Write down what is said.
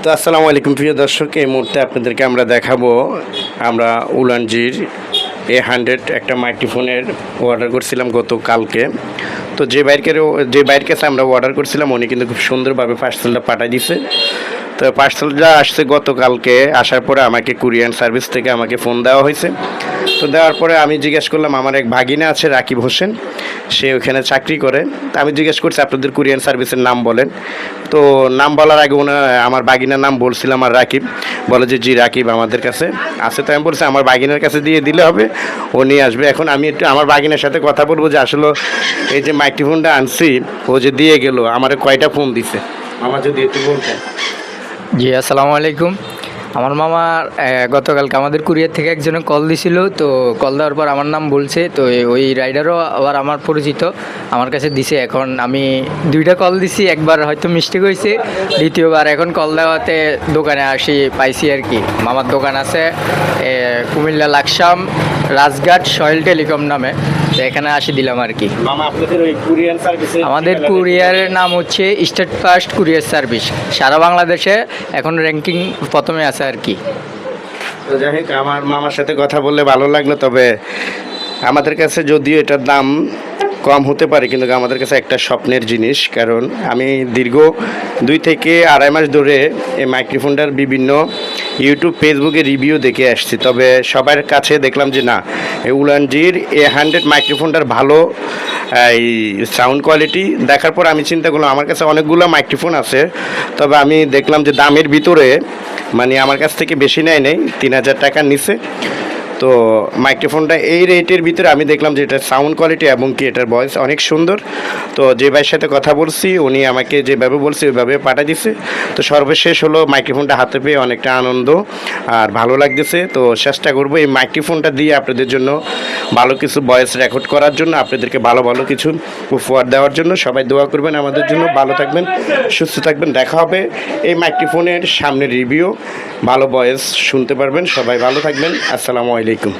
তো আসসালামু আলাইকুম প্রিয় দর্শক, এই মুহূর্তে আপনাদেরকে আমরা দেখাবো আমরা উলানজির A100 একটা মাইক্রোফোনের অর্ডার করছিলাম গতকালকে। তো যে বাইরের কাছে আমরা অর্ডার করছিলাম উনি কিন্তু খুব সুন্দরভাবে পার্সেলটা পাঠিয়ে দিছে। তো পার্সেলটা আসছে গতকালকে, আসার পরে আমাকে কুরিয়ার সার্ভিস থেকে আমাকে ফোন দেওয়া হয়েছে। তো দেওয়ার পরে আমি জিজ্ঞেস করলাম, আমার এক ভাগিনা আছে রাকিব হোসেন, সে ওখানে চাকরি করে। তা আমি জিজ্ঞেস করছি আপনাদের কুরিয়ার সার্ভিসের নাম বলেন। তো নাম বলার আগে আমার বাগিনার নাম বলছিলাম আর রাকিব বলে যে জি রাকিব আমাদের কাছে আছে। তো আমি বলছি আমার বাগিনার কাছে দিয়ে দিলে হবে, ও নিয়ে আসবে। এখন আমি একটু আমার বাগিনার সাথে কথা বলবো যে আসলে এই যে মাইক্রোফোনটা আনছি ও যে দিয়ে গেল আমার কয়টা ফোন দিছে, আমার যদি একটু বলতেন। জি আসসালামু আলাইকুম। আমার মামা গতকালকে আমাদের কুরিয়ার থেকে একজনে কল দিছিল, তো কল দেওয়ার পর আমার নাম বলছে, তো ওই রাইডারও আবার আমার পরিচিত, আমার কাছে দিছে। এখন আমি দুইটা কল দিছি, একবার হয়তো মিস্টেক হয়েছে, দ্বিতীয়বার এখন কল দেওয়াতে দোকানে পাইছি আর কি। মামার দোকান আছে কুমিল্লা লাকসাম রাজঘাট সয়েল টেলিকম নামে, তো এখানে দিলাম আর কি। মামা আপনাদের ওই কুরিয়ার সার্ভিসে আমাদের কুরিয়ারের নাম হচ্ছে স্টেট ফার্স্ট কুরিয়ার সার্ভিস, সারা বাংলাদেশে এখন র্যাঙ্কিং প্রথমে আছে আর কি। তো যাই হোক, আমার মামার সাথে কথা বললে ভালো লাগলো। তবে আমাদের কাছে যদিও এটার দাম কম হতে পারে, কিন্তু আমাদের কাছে একটা স্বপ্নের জিনিস। কারণ আমি দীর্ঘ 2 থেকে আড়াই মাস ধরে এই মাইক্রোফোনটার বিভিন্ন ইউটিউব ফেসবুকে রিভিউ দেখে আসছি। তবে সবার কাছে দেখলাম যে না, এই উলানজির A100 মাইক্রোফোনটার ভালো এই সাউন্ড কোয়ালিটি। দেখার পর আমি চিন্তা করলাম, আমার কাছে অনেকগুলো মাইক্রোফোন আছে, তবে আমি দেখলাম যে দামের ভিতরে মানে আমার কাছ থেকে বেশি নেয় 3000 টাকার নিচে। তো মাইক্রোফোনটা এই রেটের ভিতরে আমি দেখলাম যে এটার সাউন্ড কোয়ালিটি এবং কি এটার ভয়েস অনেক সুন্দর। তো যে ভাইয়ের সাথে কথা বলছি উনি আমাকে যেভাবে বলছে ওইভাবে পাঠিয়ে দিছে। তো সর্বশেষ হলো মাইক্রোফোনটা হাতে পেয়ে অনেকটা আনন্দ আর ভালো লাগতেছে। তো চেষ্টা করবো এই মাইক্রোফোনটা দিয়ে আপনাদের জন্য ভালো কিছু ভয়েস রেকর্ড করার জন্য, আপনাদেরকে ভালো ভালো কিছু উপহার দেওয়ার জন্য। সবাই দোয়া করবেন আমাদের জন্য। ভালো থাকবেন, সুস্থ থাকবেন। দেখা হবে এই মাইক্রোফোনের সামনের রিভিউ, ভালো ভয়েস শুনতে পারবেন। সবাই ভালো থাকবেন। আসসালামু আলাইকুম।